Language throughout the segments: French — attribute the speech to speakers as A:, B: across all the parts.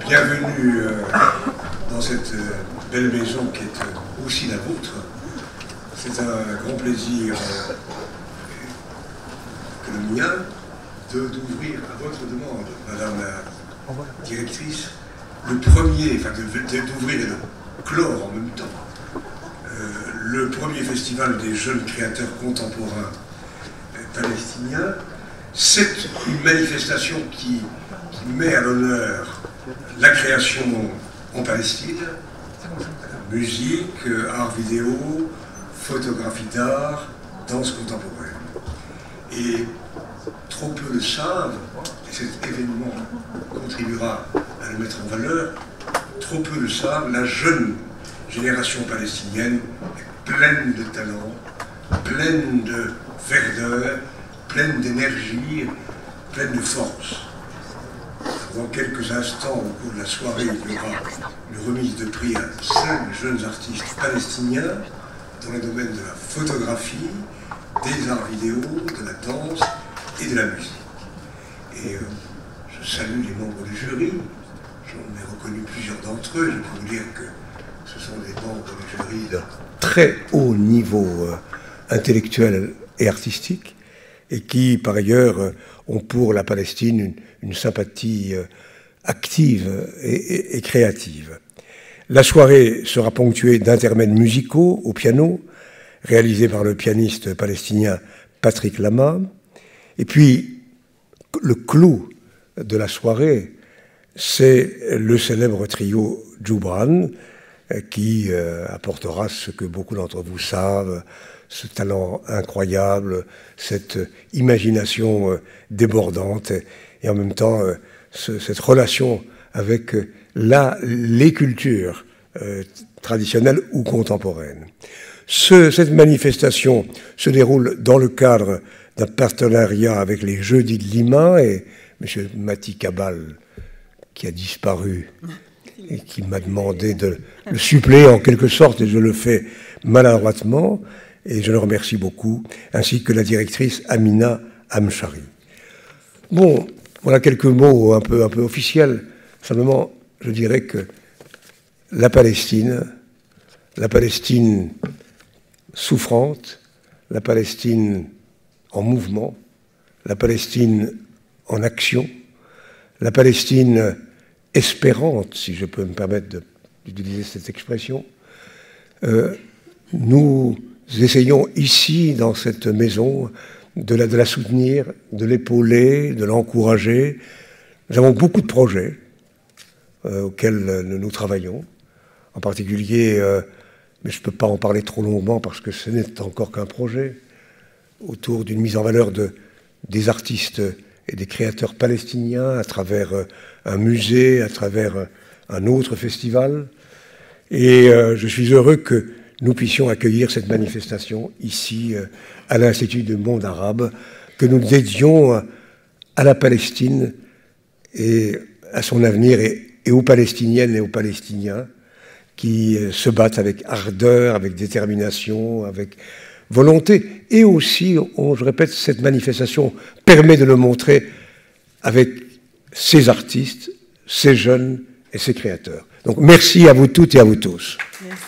A: Bienvenue dans cette belle maison qui est aussi la vôtre. C'est un grand plaisir que le mien d'ouvrir à votre demande, Madame la Directrice, le premier, enfin d'ouvrir et de clore en même temps, le premier festival des jeunes créateurs contemporains palestiniens. C'est une manifestation qui met à l'honneur la création en Palestine, musique, art vidéo, photographie d'art, danse contemporaine. Et trop peu le savent, et cet événement contribuera à le mettre en valeur, trop peu le savent, la jeune génération palestinienne est pleine de talent, pleine de verdeur, pleine d'énergie, pleine de force. Dans quelques instants, au cours de la soirée, il y aura une remise de prix à 5 jeunes artistes palestiniens dans les domaines de la photographie, des arts vidéo, de la danse et de la musique. Et je salue les membres du jury. J'en ai reconnu plusieurs d'entre eux. Je peux vous dire que ce sont des membres du jury de très haut niveau intellectuel et artistique, et qui, par ailleurs, ont pour la Palestine une sympathie active et créative. La soirée sera ponctuée d'intermèdes musicaux au piano, réalisés par le pianiste palestinien Patrick Lama. Et puis, le clou de la soirée, c'est le célèbre trio Djoubran, qui apportera ce que beaucoup d'entre vous savent, ce talent incroyable, cette imagination débordante, et en même temps cette relation avec les cultures traditionnelles ou contemporaines. Cette manifestation se déroule dans le cadre d'un partenariat avec les Jeudis de Lima, et M. Mati Kabal, qui a disparu et qui m'a demandé de le suppléer en quelque sorte, et je le fais maladroitement, et je le remercie beaucoup, ainsi que la directrice Amina Amchari. Bon, voilà quelques mots un peu officiels. Simplement, je dirais que la Palestine souffrante, la Palestine en mouvement, la Palestine en action, la Palestine espérante, si je peux me permettre d'utiliser cette expression, nous essayons ici, dans cette maison, de la soutenir, de l'épauler, de l'encourager. Nous avons beaucoup de projets auxquels nous travaillons, en particulier, mais je ne peux pas en parler trop longuement parce que ce n'est encore qu'un projet, autour d'une mise en valeur des artistes et des créateurs palestiniens à travers un musée, à travers un autre festival. Et je suis heureux que nous puissions accueillir cette manifestation ici, à l'Institut du monde arabe, que nous dédions à la Palestine et à son avenir, et aux Palestiniennes et aux Palestiniens qui se battent avec ardeur, avec détermination, avec volonté. Et aussi, je répète, cette manifestation permet de le montrer avec ces artistes, ces jeunes et ces créateurs. Donc merci à vous toutes et à vous tous.
B: Merci.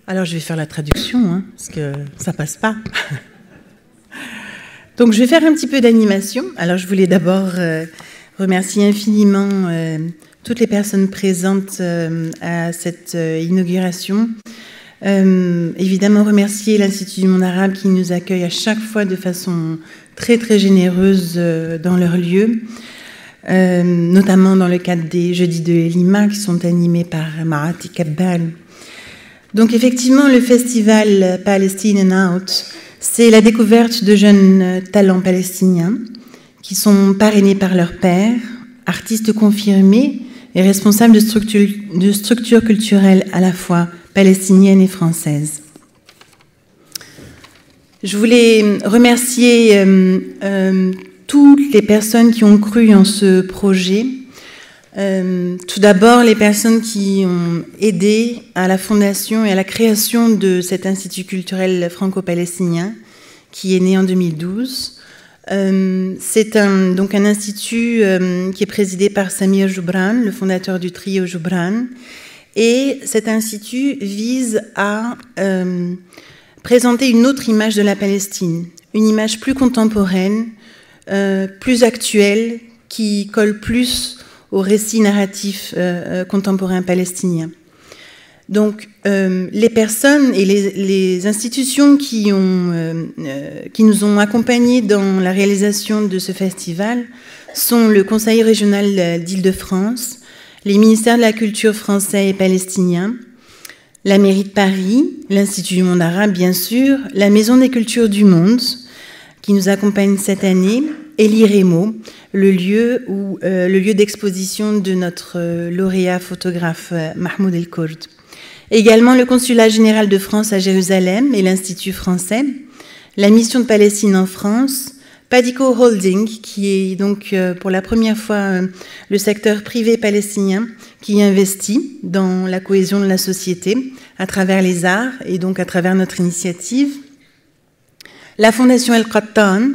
B: Alors, je vais faire la traduction, hein, parce que ça passe pas. Donc, je vais faire un petit peu d'animation. Alors, je voulais d'abord remercier infiniment toutes les personnes présentes à cette inauguration. Évidemment, remercier l'Institut du monde arabe qui nous accueille à chaque fois de façon très, très généreuse dans leur lieu, notamment dans le cadre des Jeudis de Lima qui sont animés par Maati Kabbal. Donc effectivement, le festival Palestine and Out, c'est la découverte de jeunes talents palestiniens qui sont parrainés par leurs pairs, artistes confirmés et responsables de structures culturelles à la fois palestiniennes et françaises. Je voulais remercier toutes les personnes qui ont cru en ce projet. Tout d'abord, les personnes qui ont aidé à la fondation et à la création de cet institut culturel franco-palestinien qui est né en 2012. C'est donc un institut qui est présidé par Samir Joubran, le fondateur du trio Joubran. Et cet institut vise à présenter une autre image de la Palestine, une image plus contemporaine, plus actuelle, qui colle plus au récit narratif contemporain palestinien. Donc, les personnes et les institutions qui nous ont accompagnés dans la réalisation de ce festival sont le Conseil régional d'Île-de-France, les ministères de la Culture français et palestinien, la mairie de Paris, l'Institut du monde arabe, bien sûr, la Maison des cultures du monde, qui nous accompagne cette année, et l'IREMO, le lieu d'exposition de notre lauréat photographe Mahmoud El-Kourd. Également le Consulat général de France à Jérusalem et l'Institut français, la mission de Palestine en France, Padico Holding, qui est donc pour la première fois le secteur privé palestinien qui investit dans la cohésion de la société à travers les arts et donc à travers notre initiative, la Fondation El-Qattan,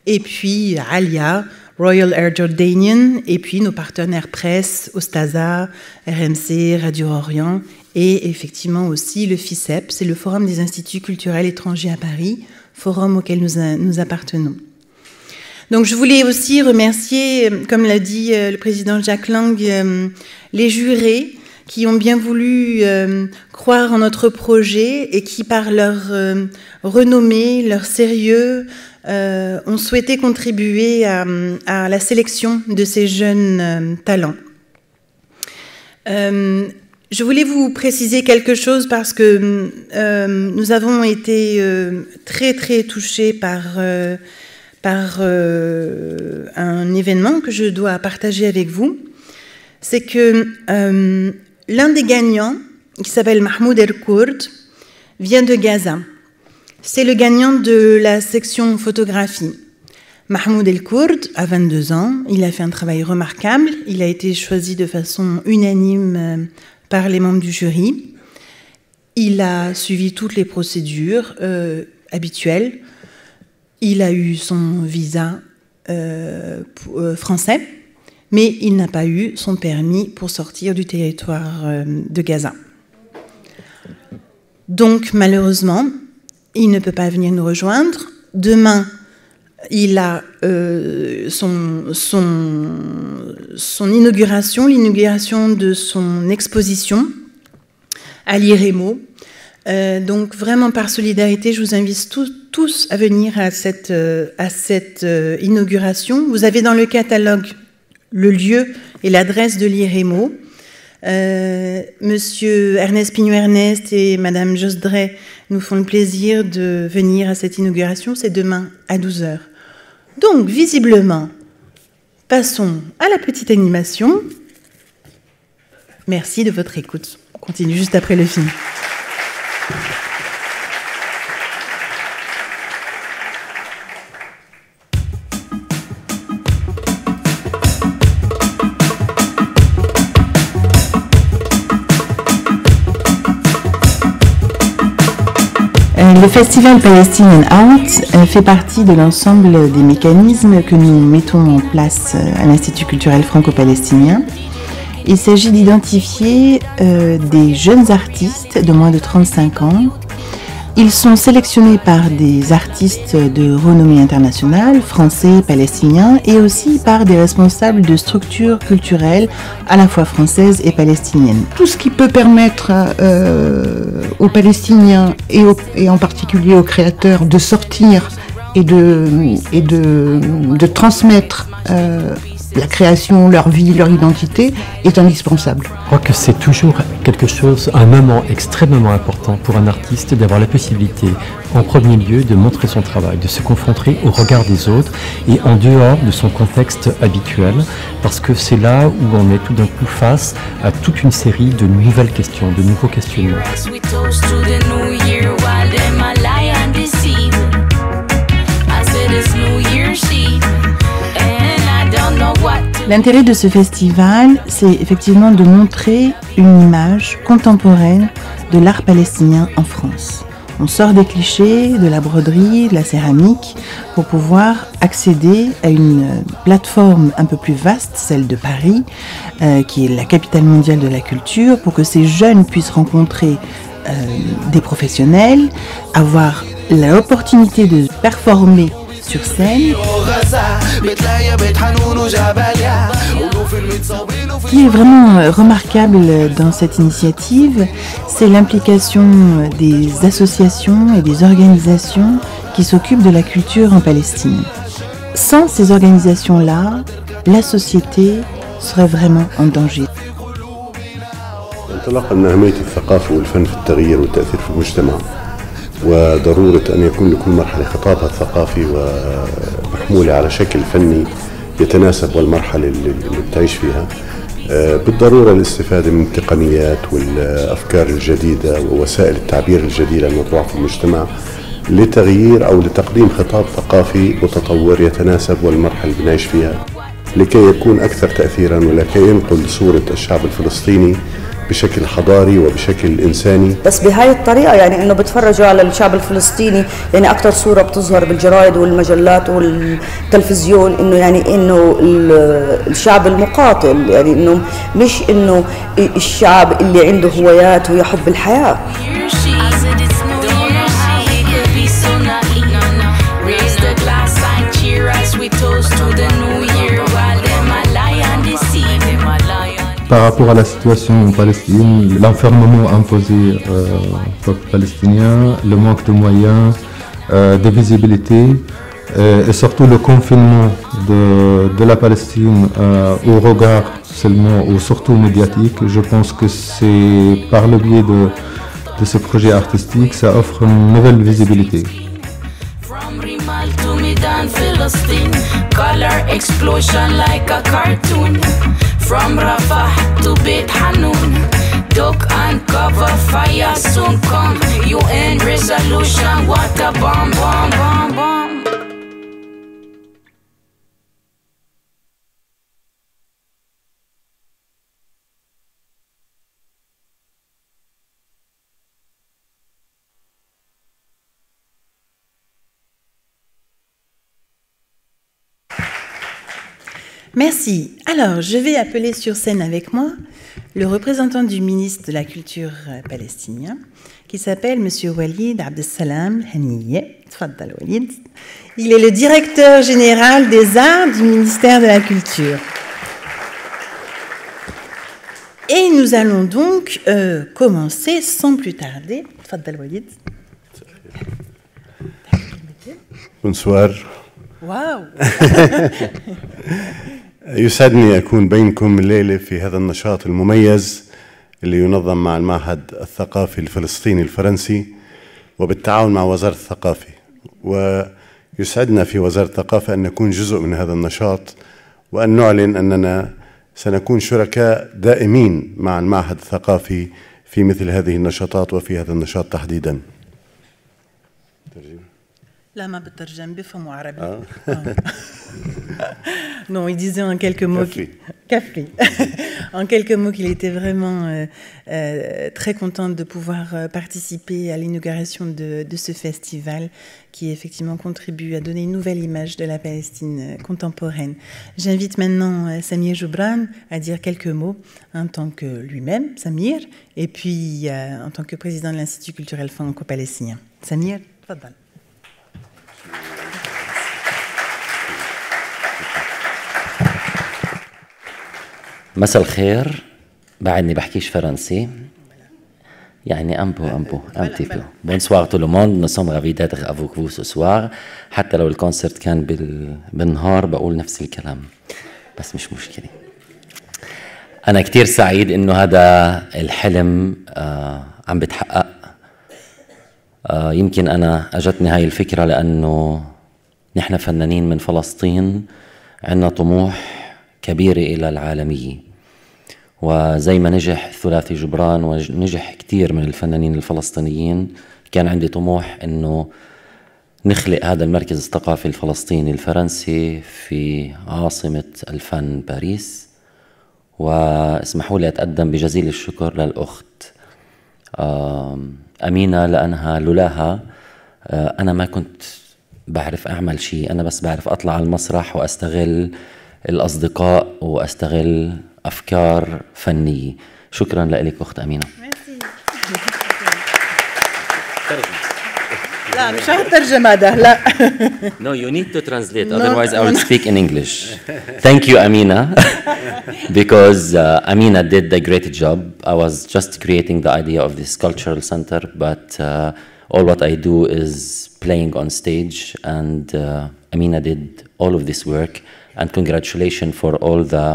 B: et puis Alia, Royal Air Jordanian, et puis nos partenaires presse, Ostaza, RMC, Radio Orient, et effectivement aussi le FICEP, c'est le Forum des Instituts culturels étrangers à Paris, forum auquel nous appartenons. Donc je voulais aussi remercier, comme l'a dit le président Jack Lang, les jurés qui ont bien voulu croire en notre projet et qui, par leur renommée, leur sérieux, ont souhaité contribuer à la sélection de ces jeunes talents. Je voulais vous préciser quelque chose parce que nous avons été très très touchés par un événement que je dois partager avec vous. C'est que l'un des gagnants, qui s'appelle Mahmoud El-Kourd, vient de Gaza. C'est le gagnant de la section photographie. Mahmoud El-Kourd a 22 ans, il a fait un travail remarquable, il a été choisi de façon unanime par les membres du jury. Il a suivi toutes les procédures habituelles. Il a eu son visa français, mais il n'a pas eu son permis pour sortir du territoire de Gaza. Donc, malheureusement, il ne peut pas venir nous rejoindre. Demain, il a son inauguration, l'inauguration de son exposition à l'IREMO, Donc vraiment par solidarité, je vous invite tous à venir à cette inauguration. Vous avez dans le catalogue le lieu et l'adresse de l'IREMO. Monsieur Ernest Pigno-Ernest et Madame Josdray nous font le plaisir de venir à cette inauguration. C'est demain à 12h. Donc, visiblement, passons à la petite animation. Merci de votre écoute. On continue juste après le film.
C: Le Festival Palestinian Art fait partie de l'ensemble des mécanismes que nous mettons en place à l'Institut culturel franco-palestinien. Il s'agit d'identifier des jeunes artistes de moins de 35 ans. Ils sont sélectionnés par des artistes de renommée internationale, français, palestiniens, et aussi par des responsables de structures culturelles à la fois françaises et palestiniennes.
D: Tout ce qui peut permettre aux Palestiniens et en particulier aux créateurs de sortir et de transmettre la création, leur vie, leur identité est indispensable.
E: Je crois que c'est toujours quelque chose, un moment extrêmement important pour un artiste d'avoir la possibilité, en premier lieu, de montrer son travail, de se confronter au regard des autres et en dehors de son contexte habituel, parce que c'est là où on est tout d'un coup face à toute une série de nouvelles questions, de nouveaux questionnements.
C: L'intérêt de ce festival, c'est effectivement de montrer une image contemporaine de l'art palestinien en France. On sort des clichés, de la broderie, de la céramique, pour pouvoir accéder à une plateforme un peu plus vaste, celle de Paris, qui est la capitale mondiale de la culture, pour que ces jeunes puissent rencontrer des professionnels, avoir l'opportunité de performer sur scène. Ce qui est vraiment remarquable dans cette initiative, c'est l'implication des associations et des organisations qui s'occupent de la culture en Palestine. Sans ces organisations-là, la société serait vraiment en danger.
F: انطلاقا من أهمية الثقافة والفن في التغيير والتأثير في المجتمع وضرورة أن يكون لكل مرحلة خطابها الثقافي ومحمولة على شكل فني يتناسب والمرحلة اللي بتعيش فيها بالضرورة الاستفادة من التقنيات والأفكار الجديدة ووسائل التعبير الجديدة المطروحة في المجتمع لتغيير أو لتقديم خطاب ثقافي متطور يتناسب والمرحلة اللي بنعيش فيها لكي يكون أكثر تأثيرا ولكي ينقل صورة الشعب الفلسطيني بشكل حضاري وبشكل إنساني.
G: بس بهاي الطريقة يعني إنه بتفرجوا على الشعب الفلسطيني يعني أكثر صورة بتظهر بالجرايد والمجلات والتلفزيون إنه يعني إنه الشعب المقاتل يعني إنه مش إنه الشعب اللي عنده هوايات ويحب الحياة.
H: Par rapport à la situation en Palestine, l'enfermement imposé au peuple palestinien, le manque de moyens, de visibilité et surtout le confinement de la Palestine au regard seulement ou surtout médiatique, je pense que c'est par le biais de ce projet artistique, ça offre une nouvelle visibilité.
I: From Rafah to Beit Hanun, duck and cover, fire soon come. UN resolution, what a bomb, bomb, bomb, bomb.
B: Merci. Alors, je vais appeler sur scène avec moi le représentant du ministre de la Culture palestinien, qui s'appelle Monsieur Walid Abdessalam Haniyeh. Tfaddal Walid. Il est le directeur général des arts du ministère de la Culture. Et nous allons donc commencer sans plus tarder. تفضل وليد.
F: Bonsoir.
B: واو.
F: يسعدني أكون بينكم الليلة في هذا النشاط المميز اللي ينظم مع المعهد الثقافي الفلسطيني الفرنسي وبالتعاون مع وزارة الثقافة. ويسعدنا في وزارة الثقافة أن نكون جزء من هذا النشاط وأن نعلن أننا سنكون شركاء دائمين مع المعهد الثقافي في مثل هذه النشاطات وفي هذا النشاط تحديدا.
B: لا ما بترجم بفهموا عربي. Non, il disait en quelques mots en quelques mots qu'il était vraiment très content de pouvoir participer à l'inauguration de ce festival qui effectivement contribue à donner une nouvelle image de la Palestine contemporaine. J'invite maintenant Samir Joubran à dire quelques mots en tant que lui-même, Samir, et puis en tant que président de l'Institut culturel franco-palestinien. Samir, tfaddal.
J: مساء الخير. بعدني بحكيش فرنسي يعني un petit peu. Bonsoir tout le monde, nous sommes ravis d'être avec vous ce soir. حتى لو الكونسرت كان بالنهار بقول نفس الكلام بس مش مشكلة. أنا كتير سعيد إنه هذا الحلم عم بتحقق. يمكن أنا أجتني هاي الفكرة لأنه نحن فنانين من فلسطين عنا طموح كبيرة إلى العالمية، وزي ما نجح ثلاثي جبران ونجح كتير من الفنانين الفلسطينيين كان عندي طموح إنه نخلق هذا المركز الثقافي الفلسطيني الفرنسي في عاصمة الفن باريس. واسمحوا لي أتقدم بجزيل الشكر للأخت أمينة لأنها لولاها أنا ما كنت بعرف أعمل شيء. أنا بس بعرف أطلع على المسرح وأستغل الأصدقاء وأستغل أفكار فنية. شكرا لك أخت أمينة.
B: لا مش هترجم هذا لا.
J: No, you need to translate. Otherwise, I will speak in English. Thank you, Amina, because Amina did a great job. I was just creating the idea of this cultural center, but all what I do is playing on stage, and Amina did all of this work. And congratulations for all the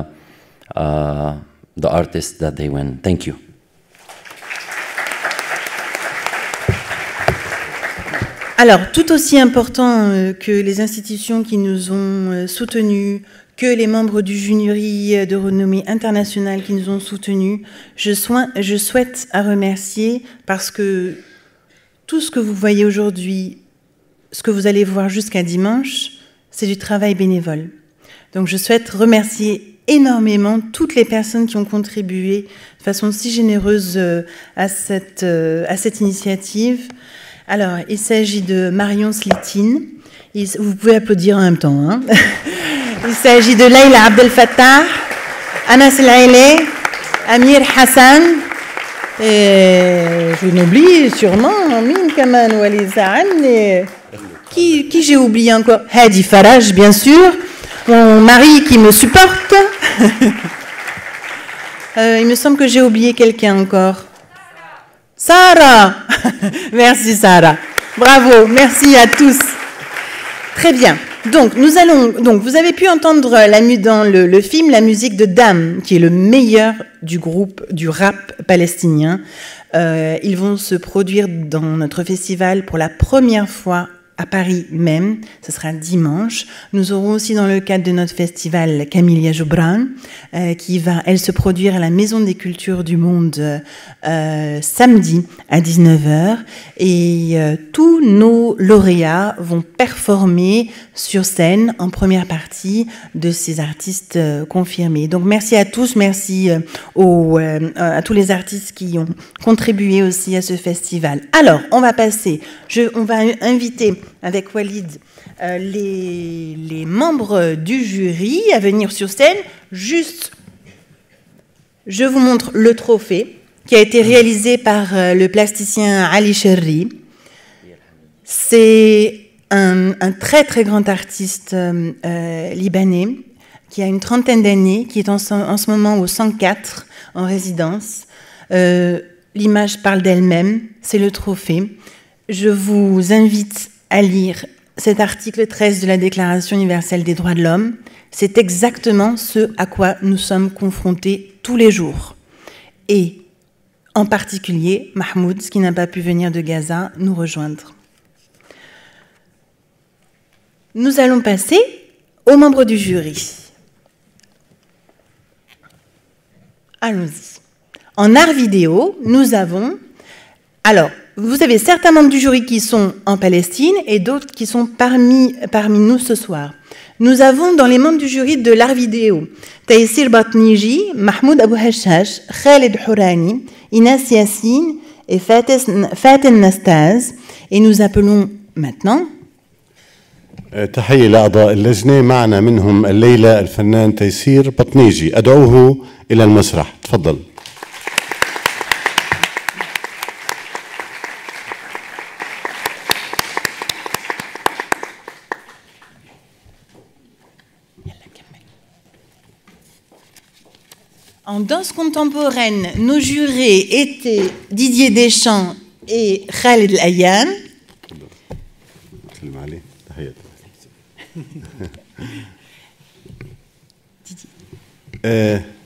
J: artists that they win. Thank you.
B: Alors, tout aussi important que les institutions qui nous ont soutenus, que les membres du jury de renommée internationale qui nous ont soutenus, je souhaite à remercier parce que tout ce que vous voyez aujourd'hui, ce que vous allez voir jusqu'à dimanche, c'est du travail bénévole. Donc je souhaite remercier énormément toutes les personnes qui ont contribué de façon si généreuse à cette initiative. Alors, il s'agit de Marion Slitine. Vous pouvez applaudir en même temps. Hein. Il s'agit de Laïla Abdel Fattah, Anas El-Ailé, Amir Hassan. Et je n'oublie sûrement Mine Kaman Waliza Amne. Qui j'ai oublié encore? Hadi Faraj, bien sûr. Mon mari qui me supporte. Il me semble que j'ai oublié quelqu'un encore. Sarah. Merci Sarah. Bravo, merci à tous. Très bien. Donc, vous avez pu entendre dans le film la musique de Dam, qui est le meilleur du groupe du rap palestinien. Ils vont se produire dans notre festival pour la première fois à Paris même, ce sera dimanche. Nous aurons aussi dans le cadre de notre festival Camilla Joubran, qui va, elle, se produire à la Maison des Cultures du Monde samedi à 19h. Et tous nos lauréats vont performer sur scène en première partie de ces artistes confirmés. Donc merci à tous, merci à tous les artistes qui ont contribué aussi à ce festival. Alors, on va passer, on va inviter avec Walid les membres du jury à venir sur scène. Juste, je vous montre le trophée qui a été réalisé par le plasticien Ali Cherri. C'est un très très grand artiste libanais qui a une trentaine d'années, qui est en ce moment au 104 en résidence. L'image parle d'elle-même, c'est le trophée. Je vous invite à lire cet article 13 de la Déclaration universelle des droits de l'homme. C'est exactement ce à quoi nous sommes confrontés tous les jours. Et en particulier, Mahmoud, qui n'a pas pu venir de Gaza, nous rejoindre. Nous allons passer aux membres du jury. Allons-y. En art vidéo, nous avons... Alors, vous avez certains membres du jury qui sont en Palestine et d'autres qui sont parmi nous ce soir. Nous avons dans les membres du jury de l'art vidéo Taïsir Batniji, Mahmoud Abou Hashash, Khaled Hourani, Inas Yassine et Faten Nastaz. Et nous appelons maintenant...
F: تحية لأعضاء اللجنة. معنا منهم الليلة الفنان تيسير بطنيجي. أدعوه إلى المسرح. تفضل.
B: En danse contemporaine, nos jurés étaient Didier Deschamps et Khaled El-Ayyan.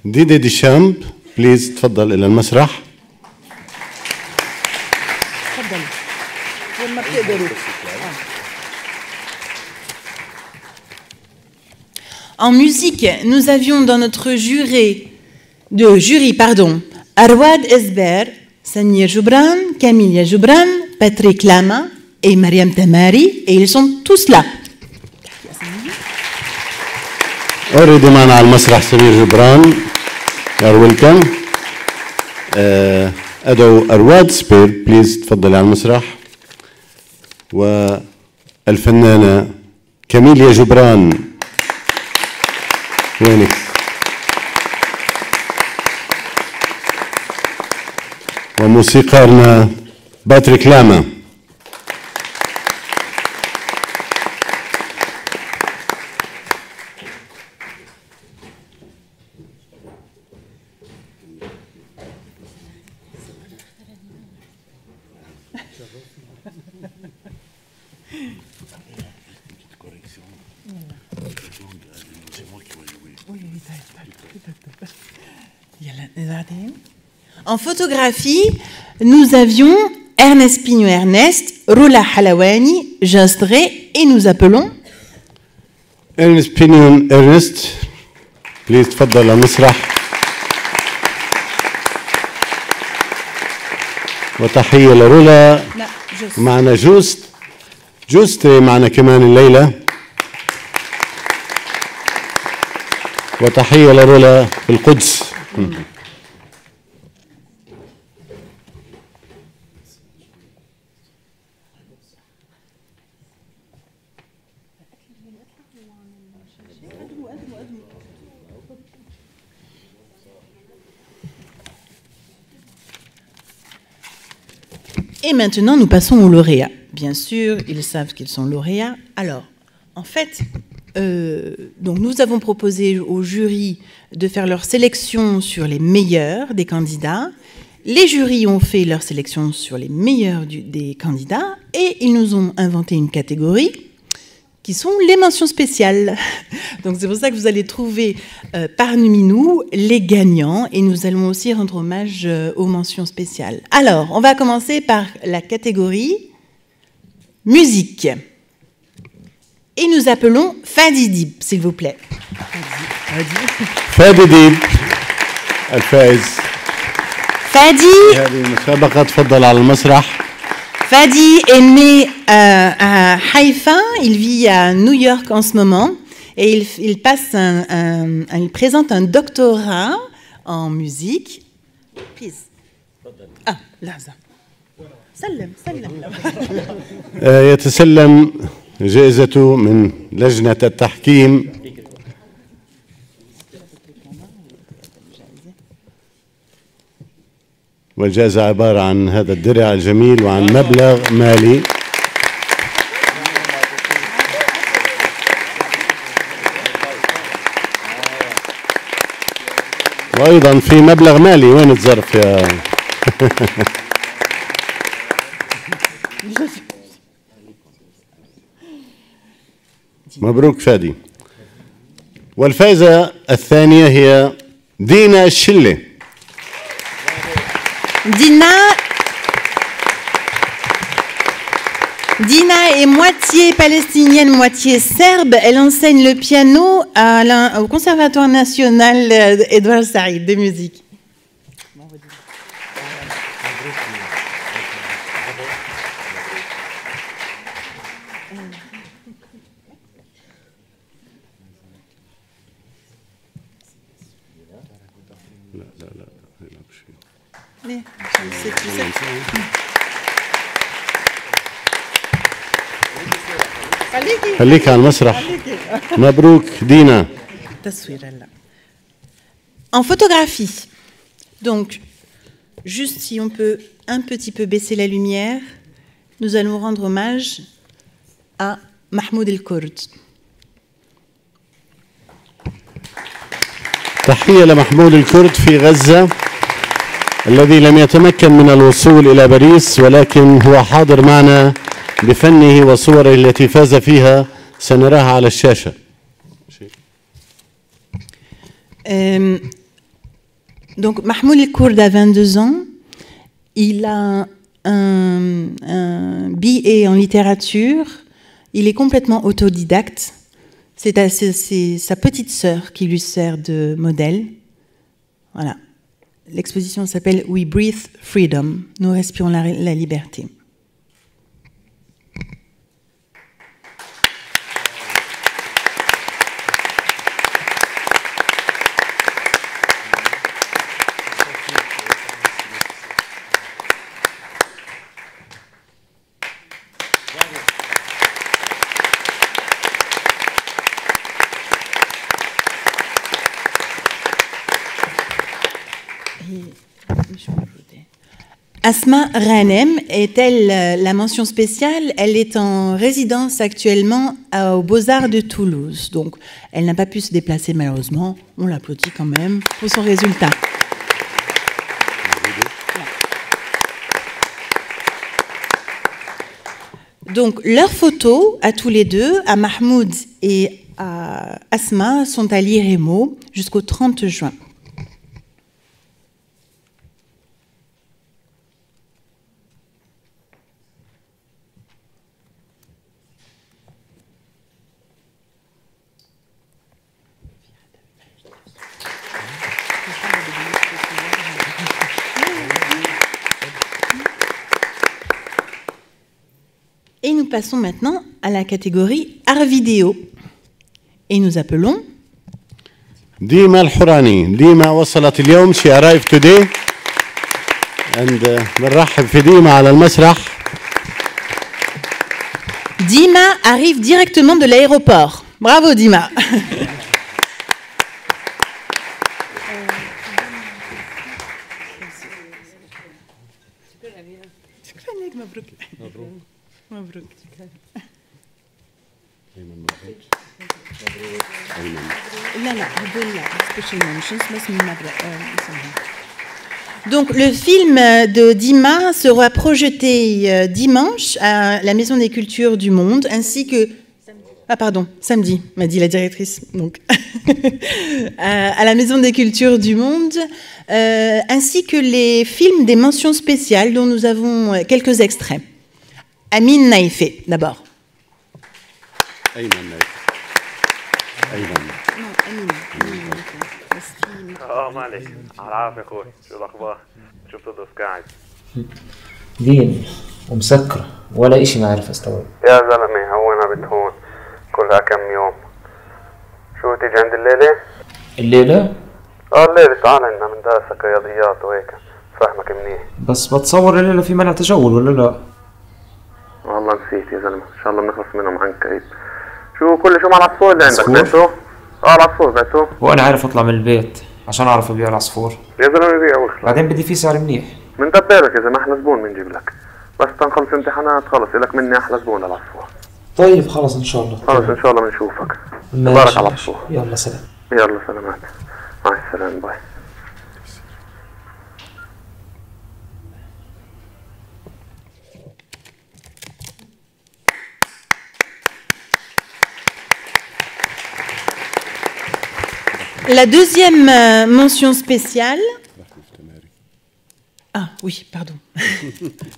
F: ديدي ديشامب بليز تفضل إلى المسرح.
B: En musique, nous avions dans notre jury, Arwad Esber, Samir Joubran, Camilla Joubran, Patrick Lama et Mariam Tamari, et ils sont tous là.
F: اوريدي معنا على المسرح سمير جبران. يور ويلكم. ادعو ارواد سبير بليز تفضلي على المسرح. والفنانه كاميليا جبران. وينك؟ وموسيقارنا باتريك لاما.
B: En photographie, nous avions Ernest Pigno Ernest, Roula Halawani, Jastré, et nous appelons
F: Ernest Pigno Ernest, please تفضل على المسرح. وتحية لرولا. معنا جوستري معنا كمان الليلة. وتحية لرولا في القدس.
B: Et maintenant, nous passons aux lauréats. Bien sûr, ils savent qu'ils sont lauréats. Alors, en fait, donc nous avons proposé au jury de faire leur sélection sur les meilleurs des candidats. Les jurys ont fait leur sélection sur les meilleurs des candidats et ils nous ont inventé une catégorie qui sont les mentions spéciales. Donc c'est pour ça que vous allez trouver parmi nous les gagnants et nous allons aussi rendre hommage aux mentions spéciales. Alors, on va commencer par la catégorie musique. Et nous appelons Fadi Dib, s'il vous plaît.
F: Fadi Dib, الفائز.
B: Fadi.
F: هذه المسابقة تفضل على المسرح.
B: Fadi est né à Haïfa, il vit à New York en ce moment et il présente un doctorat en musique. Please. Ah, là, ça. سلم.
F: يتسلم جائزته من لجنة التحكيم. والجائزة عبارة عن هذا الدرع الجميل وعن مبلغ مالي. وأيضا في مبلغ مالي. وين الظرف يا مبروك فادي. والفائزة الثانية هي دينا الشلة.
B: Dina est moitié palestinienne, moitié serbe. Elle enseigne le piano au Conservatoire national Edouard Saïd de musique.
F: خليك على المسرح. مبروك دينا.
B: En photographie. Donc, juste si on peut un petit peu baisser la lumière, nous allons rendre hommage à Mahmoud El-Kurd.
F: تحية لمحمود الكرد في غزة الذي لم يتمكن من الوصول إلى باريس، ولكن هو حاضر معنا بفنه وصوره التي فاز فيها سنراها على الشاشة.
B: Donc Mahmoud El-Kurd a 22 ans. Il a un BA en littérature. Il est complètement autodidacte. C'est sa petite sœur qui lui sert de modèle. Voilà. L'exposition s'appelle We Breathe Freedom. Nous respirons la liberté. Asma Ghanem est-elle la mention spéciale? Elle est en résidence actuellement aux Beaux-Arts de Toulouse. Donc, elle n'a pas pu se déplacer malheureusement. On l'applaudit quand même pour son résultat. Donc, leurs photos, à tous les deux, à Mahmoud et à Asma, sont à l'IREMO jusqu'au 30 juin. Et nous passons maintenant à la catégorie art vidéo. Et nous appelons
F: ديما الحوراني. ديما وصلت اليوم. She arrived today. And بنرحب في ديما على المسرح.
B: Dima arrive directement de l'aéroport. Bravo Dima. مبروك. Donc le film de Dima sera projeté dimanche à la Maison des Cultures du Monde, ainsi que samedi, m'a dit la directrice, donc à la Maison des Cultures du Monde, ainsi que les films des mentions spéciales dont nous avons quelques extraits. Amin Naïfé, d'abord.
K: معلش على العافية يا اخوي. شو الاخبار؟ شو بتدرس قاعد؟
L: دين ومسكرة ولا اشي ما عارف استوعب.
K: يا زلمة هون بنت هون كلها كم يوم. شو تيجي عند الليلة؟
L: الليلة؟
K: الليلة تعال عنا من درسك رياضيات وهيك فهمك منيح.
L: بس بتصور الليلة في منع تجول ولا لا؟
K: والله نسيت يا زلمة. ان شاء الله بنخلص منهم عن قريب. شو مع العصفور اللي عندك بعته؟ العصفور بعته.
L: وانا عارف اطلع من البيت عشان اعرف ابيع العصفور.
K: يا زلمة بيبيع واخلص.
L: بعدين بدي فيه سعر منيح.
K: من دبالك يا زلمة احلى زبون بنجيب لك. بس تنخلص امتحانات خلص لك مني احلى زبون للعصفور.
L: طيب خلص ان شاء الله.
K: خلص ان شاء الله بنشوفك. تبارك على العصفور.
L: يلا سلام.
K: يلا سلامات. مع السلامة باي.
B: La deuxième mention spéciale. Ah oui, pardon.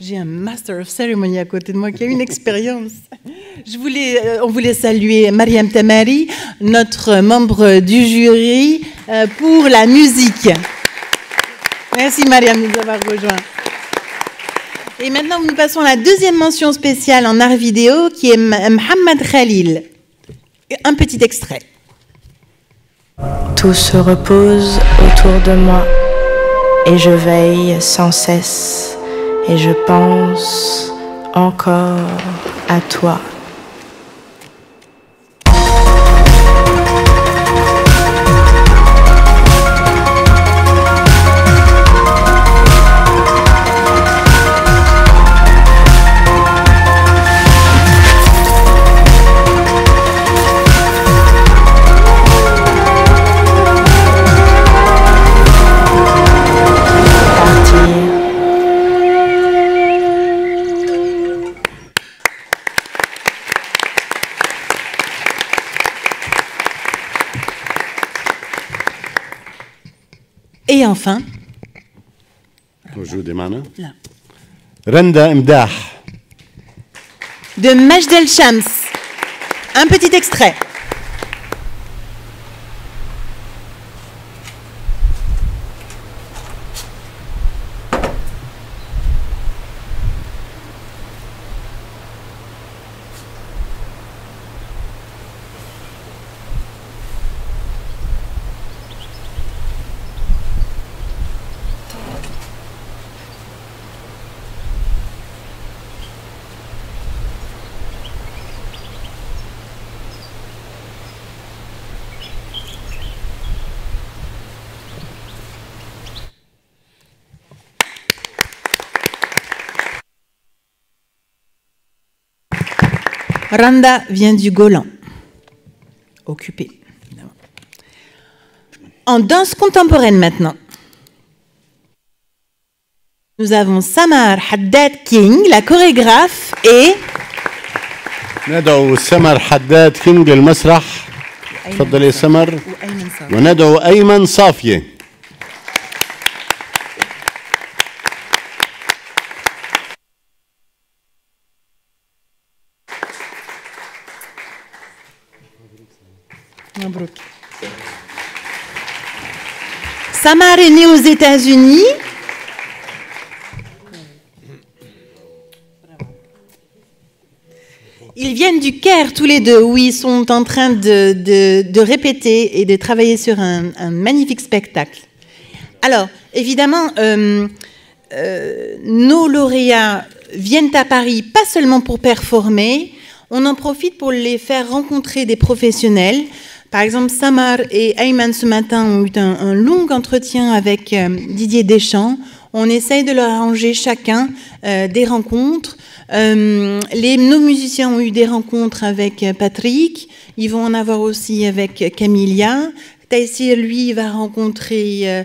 B: J'ai un Master of Ceremony à côté de moi qui a une expérience. On voulait saluer Mariam Tamari, notre membre du jury pour la musique. Merci Mariam de nous avoir rejoints. Et maintenant, nous passons à la deuxième mention spéciale en art vidéo qui est Mohamed Khalil. Un petit extrait.
M: Tout se repose autour de moi et je veille sans cesse et je pense encore à toi.
B: Et enfin,
F: Renda Mdah
B: de Majd El Shams. Un petit extrait. Randa vient du Golan, occupé. En danse contemporaine maintenant, nous avons Samar Haddad King, la chorégraphe, et
F: ندعو سمر حداد كينج للمسرح. تفضلي سمر. وندعو أيمن صافية.
B: Samar est né aux États-Unis. Ils viennent du Caire tous les deux, où ils sont en train de répéter et de travailler sur un magnifique spectacle. Alors, évidemment, nos lauréats viennent à Paris pas seulement pour performer, on en profite pour les faire rencontrer des professionnels. Par exemple, Samar et Ayman ce matin ont eu un long entretien avec Didier Deschamps. On essaye de leur arranger chacun des rencontres. Nos musiciens ont eu des rencontres avec Patrick. Ils vont en avoir aussi avec Camilla. Taïsir, lui, va rencontrer et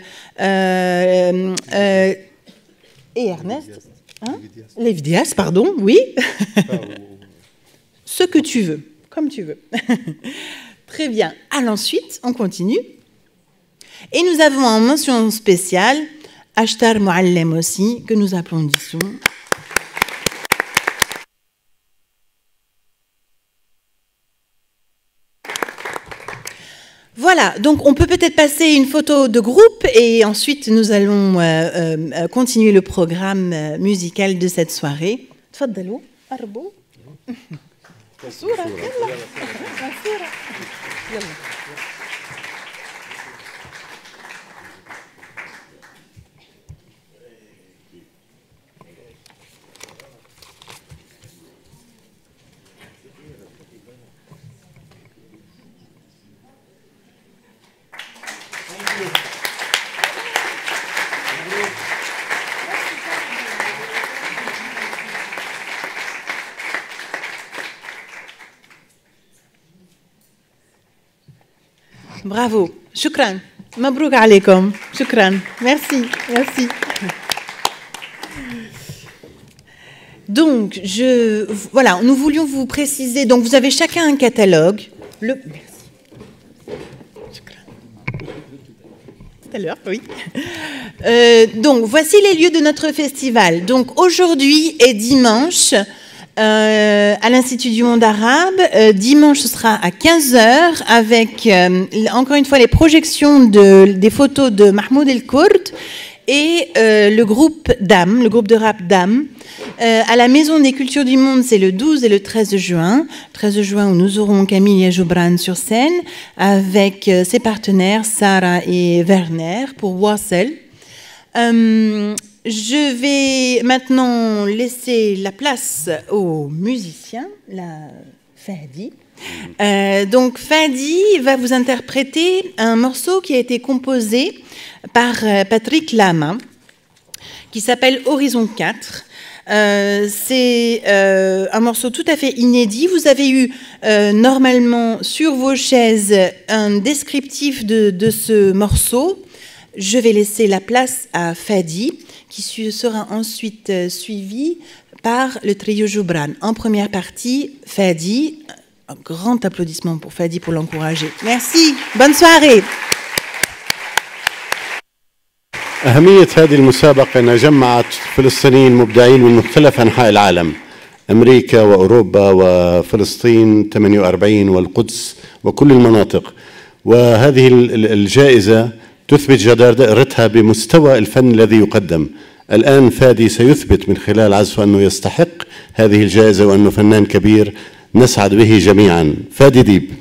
B: Ernest. Hein? Lev Dias, pardon, oui. Ce que tu veux, comme tu veux. Très bien. Alors ensuite, on continue. Et nous avons en mention spéciale Ashtar Mouallem aussi, que nous applaudissons. Voilà, donc on peut peut-être passer une photo de groupe et ensuite nous allons continuer le programme musical de cette soirée. تفضلوا قربوا. صورة يلا صورة يلا. Bravo, shukran, mabrouk alaykoum, shukran, merci, merci. Donc, voilà, nous voulions vous préciser, donc vous avez chacun un catalogue. Merci. Shukran. tout à l'heure, oui. Donc, voici les lieux de notre festival. Donc, aujourd'hui et dimanche, à l'Institut du monde arabe. Dimanche, ce sera à 15h avec, encore une fois, les projections des photos de Mahmoud El Kourd et le groupe DAM, le groupe de rap DAM. À la Maison des Cultures du Monde, c'est le 12 et le 13 juin. 13 juin où nous aurons Camille Joubran sur scène avec ses partenaires Sarah et Werner pour Wassel. Je vais maintenant laisser la place aux musiciens, la Fadi. Donc Fadi va vous interpréter un morceau qui a été composé par Patrick Lama, qui s'appelle Horizon 4. C'est un morceau tout à fait inédit. Vous avez eu normalement sur vos chaises un descriptif de ce morceau. Je vais laisser la place à Fadi, qui sera ensuite suivi par le trio Joubran. En première partie, Fadi. Un grand applaudissement pour Fadi pour l'encourager. Merci. Bonne soirée.
F: أهمية هذه المسابقة أنها جمعت فلسطينيين مبدعين من مختلف أنحاء العالم، أمريكا وأوروبا وفلسطين 48 والقدس وكل المناطق، وهذه الجائزة تثبت جدارتها بمستوى الفن الذي يقدم. الآن فادي سيثبت من خلال عزفه أنه يستحق هذه الجائزة وأنه فنان كبير نسعد به جميعا. فادي ديب.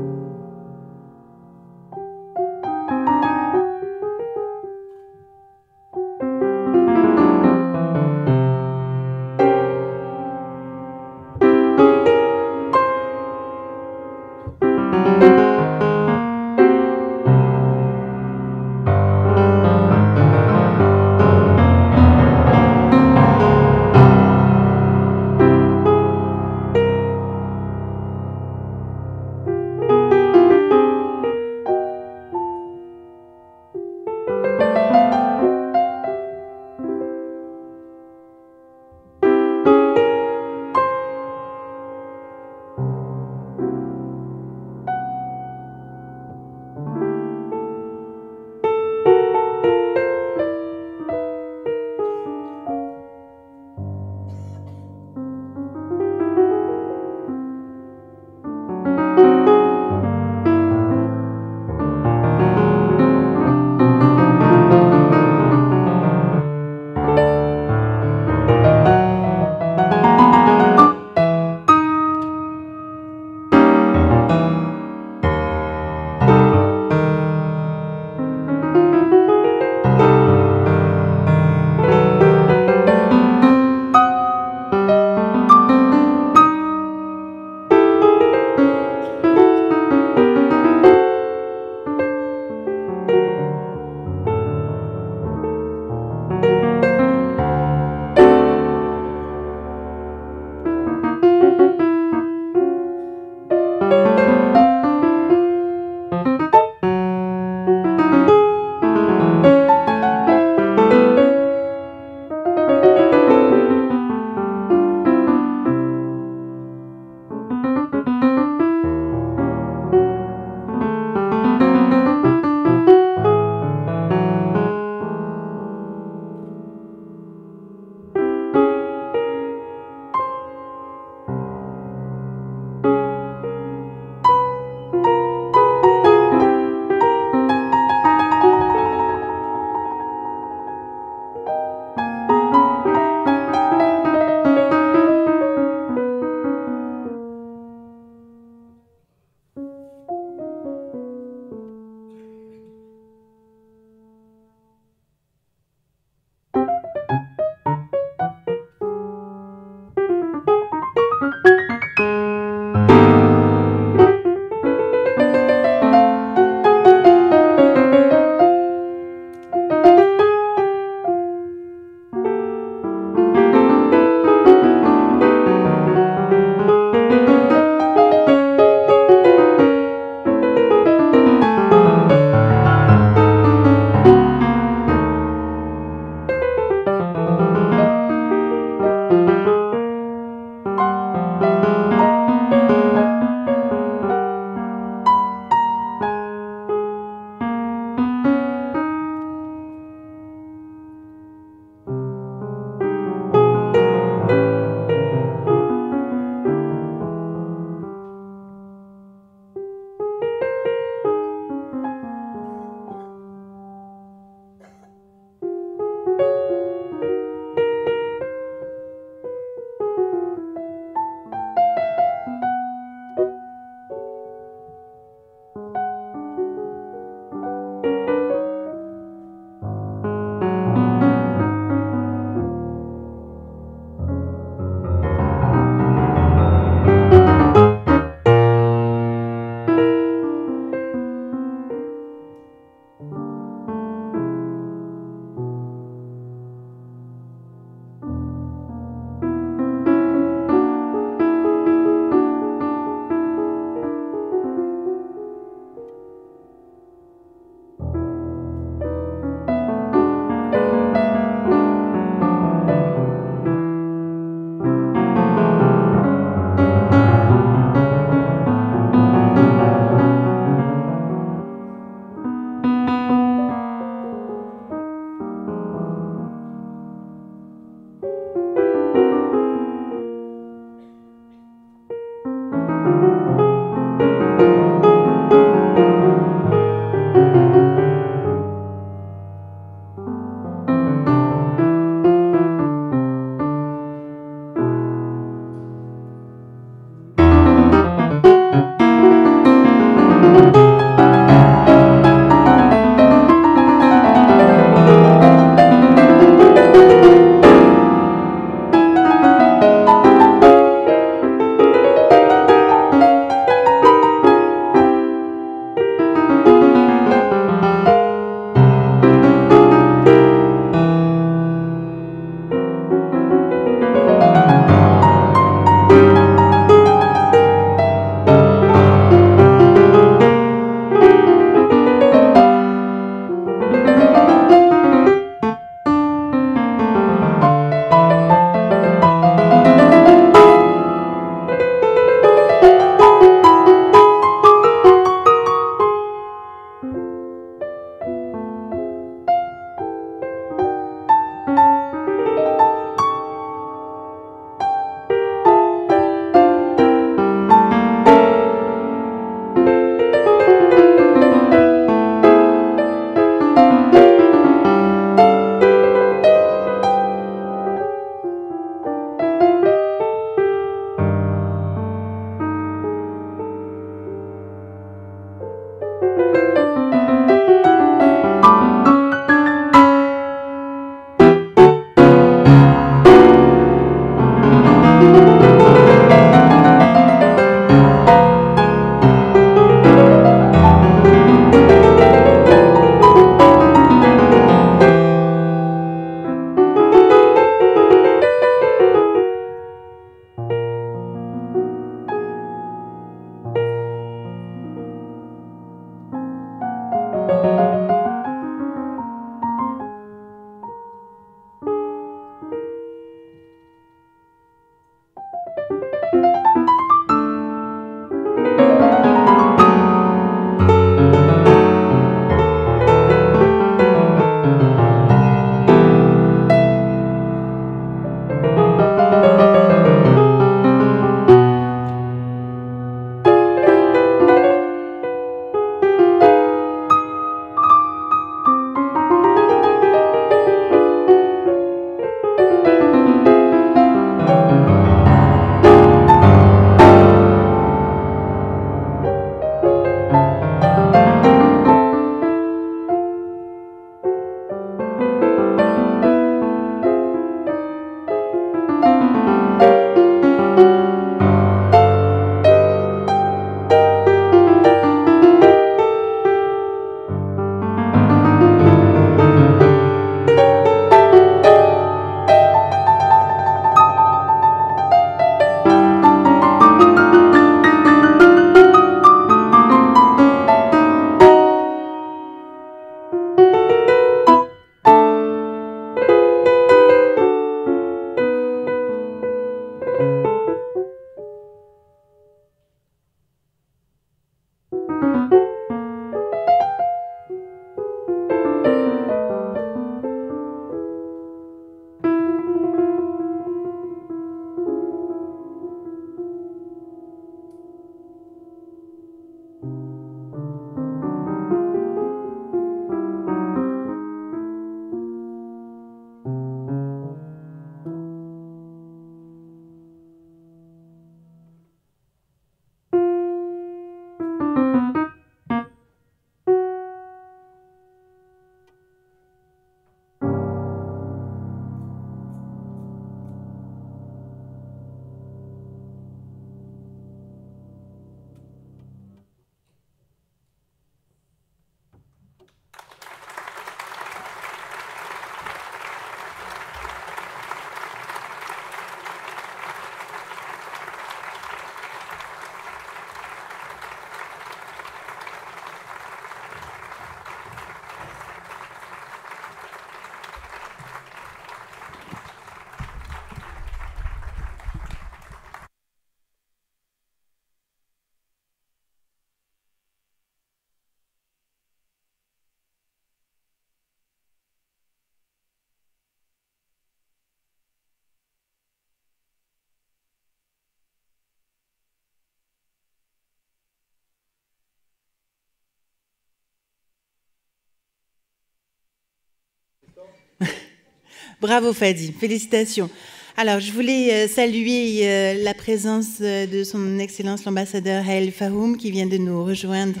B: Bravo Fadi, félicitations. Alors, je voulais saluer la présence de son Excellence l'ambassadeur Haïl Fahoum qui vient de nous rejoindre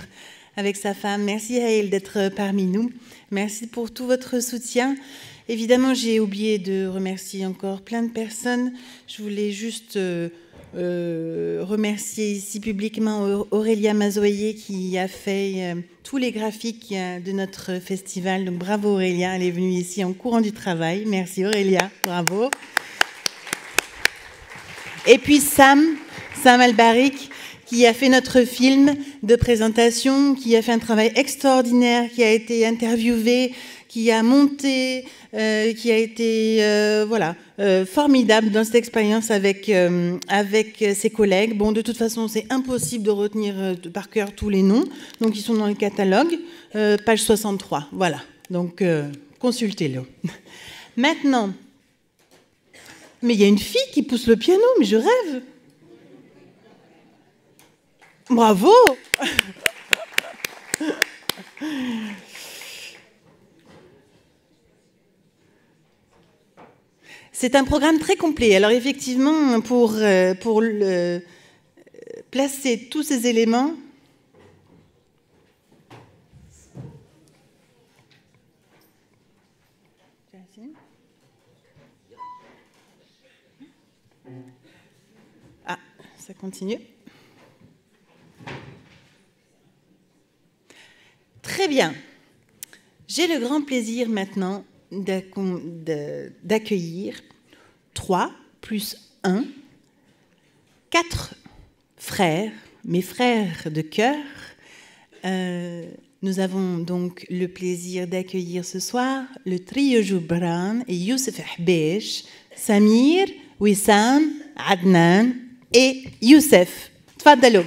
B: avec sa femme. Merci Haïl d'être parmi nous. Merci pour tout votre soutien. Évidemment, j'ai oublié de remercier encore plein de personnes. Je voulais juste remercier ici publiquement Aurélia Mazoyer qui a fait tous les graphiques de notre festival. Donc bravo Aurélia, elle est venue ici en courant du travail. Merci Aurélia, bravo. Et puis Sam Albarik qui a fait notre film de présentation, qui a fait un travail extraordinaire, qui a été interviewé, qui a monté, qui a été formidable dans cette expérience avec ses collègues. Bon, de toute façon, c'est impossible de retenir par cœur tous les noms. Donc, ils sont dans le catalogue, page 63. Voilà. Donc, consultez-le. Maintenant, mais il y a une fille qui pousse le piano, mais je rêve. Bravo. C'est un programme très complet. Alors effectivement, pour placer tous ces éléments, ça continue. Très bien. J'ai le grand plaisir maintenant d'accueillir 3 plus 1, 4 frères, mes frères de cœur. Nous avons donc le plaisir d'accueillir ce soir le trio Joubran et Youssef Hbeish, Samir, Wissam, Adnan et Youssef. Tfadalou.